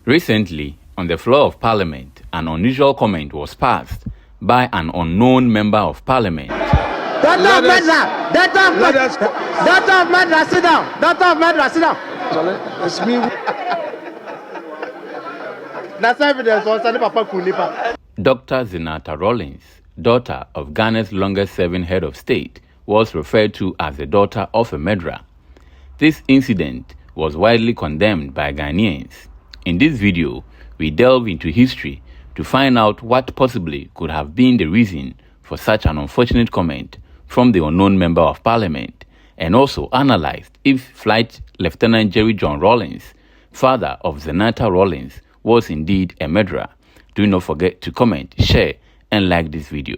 Recently, on the floor of Parliament, an unusual comment was passed by an unknown member of Parliament. Daughter of Medra, sit down. Daughter of Medra, sit down. It's me. That's evidence. Dr. Zenata Rawlings, daughter of Ghana's longest-serving head of state, was referred to as the daughter of a Medra. This incident was widely condemned by Ghanaians. In this video, we delve into history to find out what possibly could have been the reason for such an unfortunate comment from the unknown member of Parliament, and also analyzed if Flight Lieutenant Jerry John Rawlings, father of Zenata Rawlings, was indeed a Medra. Do not forget to comment, share, and like this video.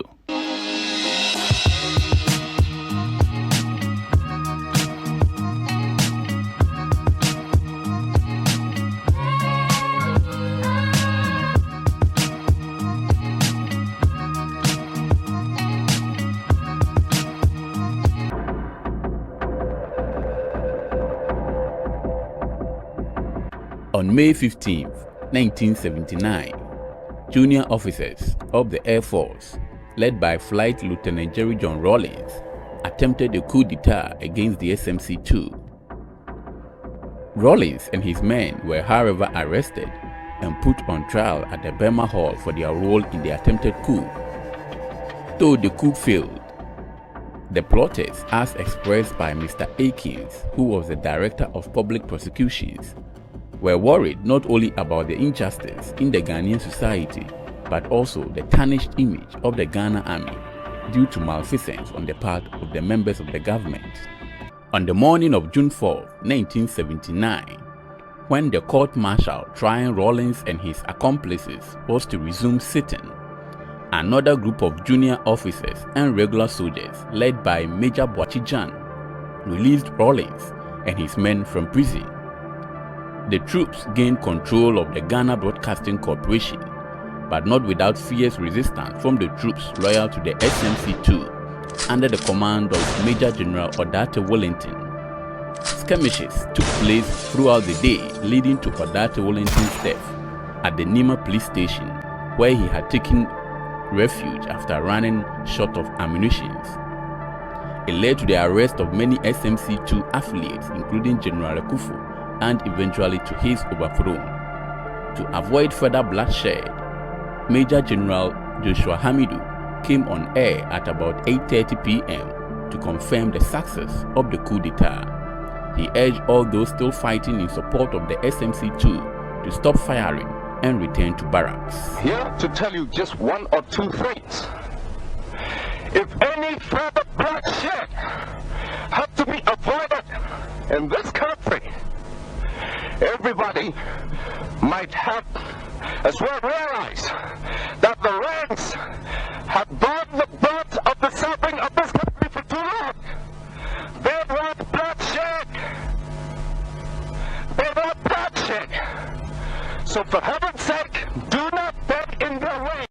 On May 15, 1979, junior officers of the Air Force, led by Flight Lieutenant Jerry John Rawlings, attempted a coup d'etat against the SMC-2. Rawlings and his men were however arrested and put on trial at the Burma Hall for their role in the attempted coup. Though the coup failed, the plotters, as expressed by Mr. Akins, who was the Director of Public Prosecutions, were worried not only about the injustice in the Ghanaian society, but also the tarnished image of the Ghana Army due to malfeasance on the part of the members of the government. On the morning of June 4, 1979, when the court-martial trying Rawlings and his accomplices was to resume sitting, another group of junior officers and regular soldiers led by Major Boachijan released Rawlings and his men from prison. The troops gained control of the Ghana Broadcasting Corporation, but not without fierce resistance from the troops loyal to the SMC-2 under the command of Major General Odate Wellington. Skirmishes took place throughout the day, leading to Odate Wellington's death at the Nima police station, where he had taken refuge after running short of ammunition. It led to the arrest of many SMC-2 affiliates, including General Kufu, and eventually to his overthrow. To avoid further bloodshed, Major General Joshua Hamidu came on air at about 8:30 p.m. to confirm the success of the coup d'etat. He urged all those still fighting in support of the SMC-2 to stop firing and return to barracks. Here to tell you just one or two things. If any further bloodshed had to be avoided in this country, everybody might have as well realized that the ranks had borne the brunt of the suffering of this country for too long. They want bloodshed. They want bloodshed. So for heaven's sake, do not beg in their way.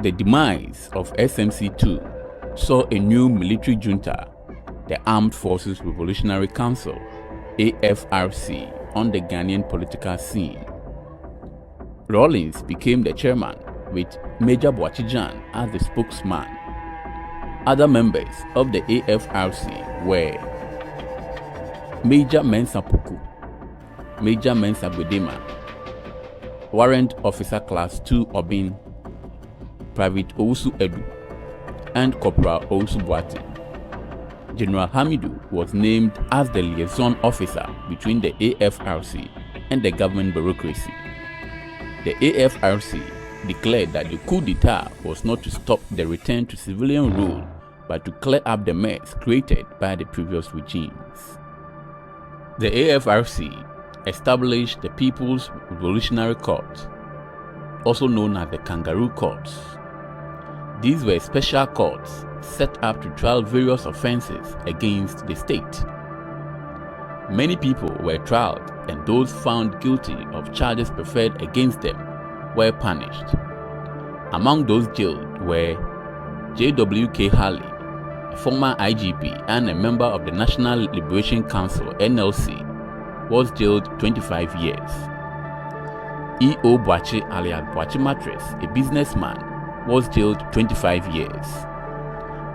The demise of SMC-2 saw a new military junta, the Armed Forces Revolutionary Council, AFRC, on the Ghanaian political scene. Rawlings became the chairman, with Major Boachijan as the spokesman. Other members of the AFRC were Major Mensa Puku, Major Mensa Bedema, Warrant Officer Class 2 Obin, Private Owusu Edu, and Corporal Owusu Boati. General Hamidu was named as the liaison officer between the AFRC and the government bureaucracy. The AFRC declared that the coup d'etat was not to stop the return to civilian rule, but to clear up the mess created by the previous regimes. The AFRC established the People's Revolutionary Court, also known as the Kangaroo Courts. These were special courts set up to trial various offenses against the state. Many people were tried, and those found guilty of charges preferred against them were punished. Among those jailed were J.W.K. Halley, a former IGP and a member of the National Liberation Council (NLC), was jailed 25 years. E.O. Boachi alias Boachi Mattress, a businessman, was jailed 25 years.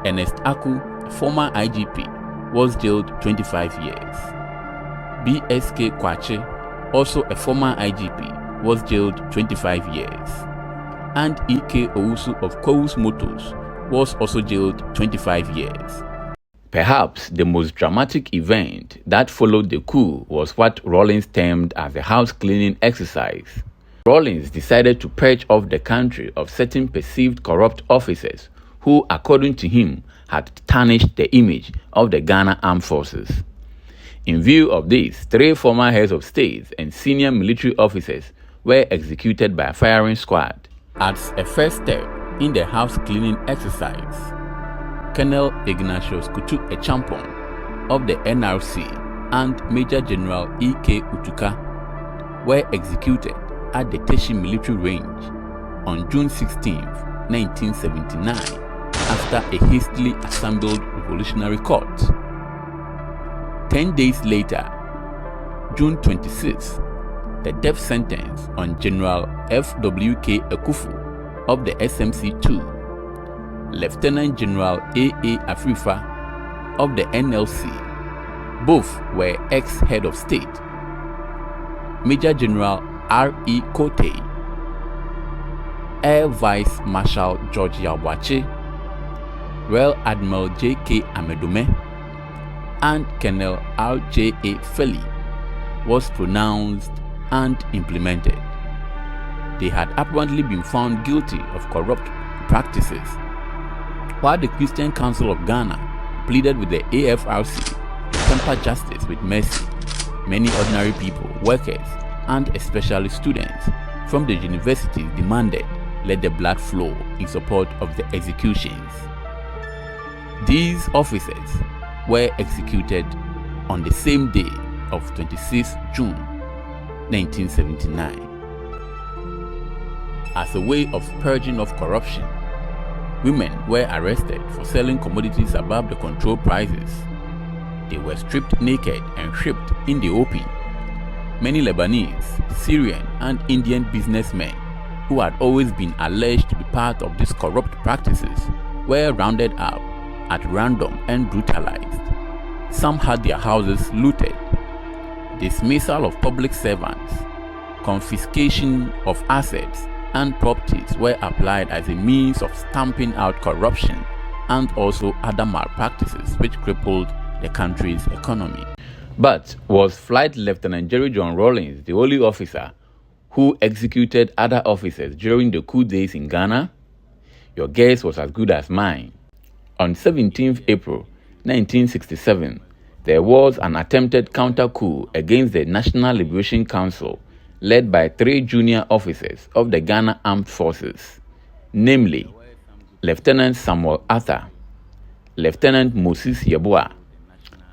Ernest Aku, a former IGP, was jailed 25 years. B.S.K. Kwache, also a former IGP, was jailed 25 years. And E.K. Owusu of Kowus Motors was also jailed 25 years. Perhaps the most dramatic event that followed the coup was what Rawlings termed as a house cleaning exercise. Rawlings decided to purge off the country of certain perceived corrupt officers who, according to him, had tarnished the image of the Ghana Armed Forces. In view of this, 3 former heads of states and senior military officers were executed by a firing squad. As a first step in the house cleaning exercise, Colonel Ignatius Kutu Echampong of the NRC and Major General E.K. Utuka were executed at the Teshi military range on June 16, 1979, after a hastily assembled revolutionary court. 10 days later, June 26, the death sentence on General F.W.K. Ekufu of the SMC-2, Lieutenant General A.A. Afrifa of the NLC, both were ex-head of state, Major General R.E. Kote, Air Vice Marshal George Yawache, Rear Admiral J.K. Amedume, and Colonel R.J.A. Feli was pronounced and implemented. They had apparently been found guilty of corrupt practices, while the Christian Council of Ghana pleaded with the AFRC to temper justice with mercy. Many ordinary people, workers, and especially students from the universities demanded let the blood flow in support of the executions. These officers were executed on the same day of 26 June 1979. As a way of purging off corruption, women were arrested for selling commodities above the control prices. They were stripped naked and shipped in the open. Many Lebanese, Syrian, and Indian businessmen who had always been alleged to be part of these corrupt practices were rounded up at random and brutalized. Some had their houses looted. Dismissal of public servants, confiscation of assets and properties were applied as a means of stamping out corruption and also other malpractices which crippled the country's economy. But was Flight Lieutenant Jerry John Rawlings the only officer who executed other officers during the coup days in Ghana? Your guess was as good as mine. On 17th April 1967, there was an attempted counter-coup against the National Liberation Council led by 3 junior officers of the Ghana Armed Forces, namely Lieutenant Samuel Arthur, Lieutenant Moses Yeboah,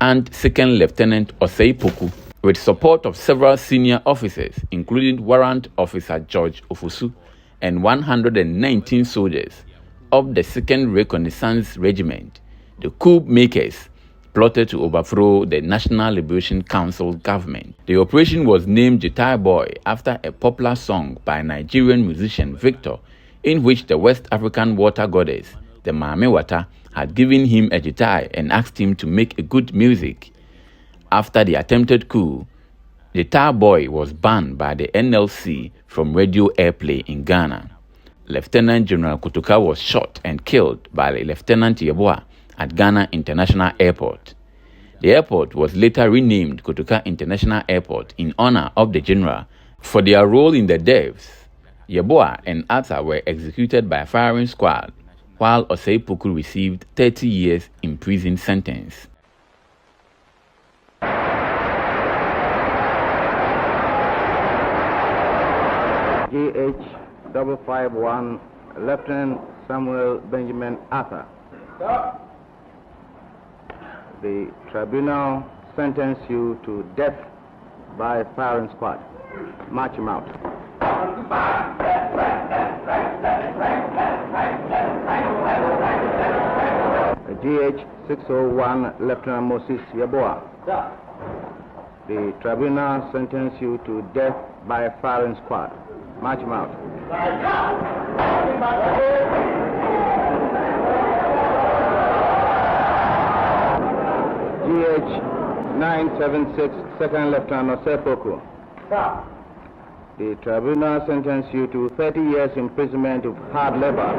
and 2nd Lieutenant Osei Poku, with support of several senior officers, including Warrant Officer George Ofosu and 119 soldiers of the 2nd Reconnaissance Regiment. The coup makers plotted to overthrow the National Liberation Council government. The operation was named Jitai Boy after a popular song by Nigerian musician Victor, in which the West African water goddess, the Mame Wata, had given him a jitai and asked him to make a good music. After the attempted coup, Jitai Boy was banned by the NLC from radio airplay in Ghana. Lieutenant General Kutuka was shot and killed by Lieutenant Yeboah at Ghana International Airport. The airport was later renamed Kutuka International Airport in honor of the general. For their role in the deaths, Yeboah and Atta were executed by a firing squad, while Osei Poku received 30 years in prison sentence. GH551 Lieutenant Samuel Benjamin Arthur. The tribunal sentenced you to death by firing squad. March him out. GH601 Lieutenant Moses Yeboah. The tribunal sentenced you to death by firing squad. March him out. GH976 Second Lieutenant Osei Poku. The tribunal sentenced you to 30 years imprisonment of hard labor.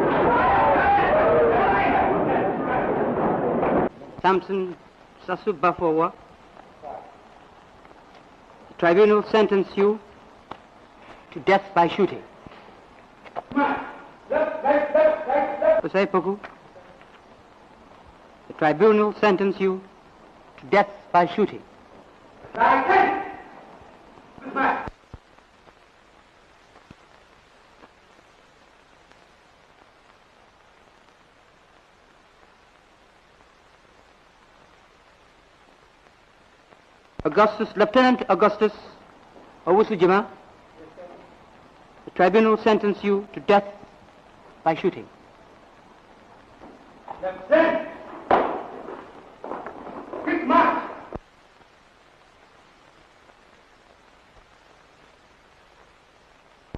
Samson Sasu Bafowa. The tribunal sentenced you to death by shooting. Osei Poku. The tribunal sentenced you to death by shooting. Lieutenant Augustus Owusujima, the tribunal sentenced you to death by shooting. Lieutenant! Quick march!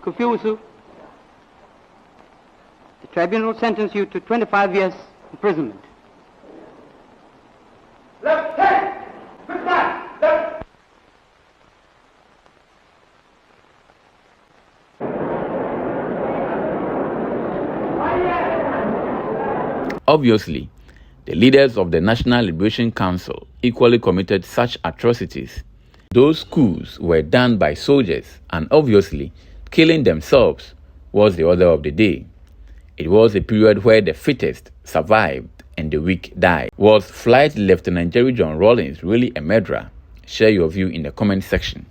Kufiusu, the tribunal sentenced you to 25 years imprisonment. Lieutenant! Quick march! Obviously, the leaders of the National Liberation Council equally committed such atrocities. Those coups were done by soldiers, and obviously, killing themselves was the order of the day. It was a period where the fittest survived and the weak died. Was Flight Lieutenant Jerry John Rawlings really a murderer? Share your view in the comment section.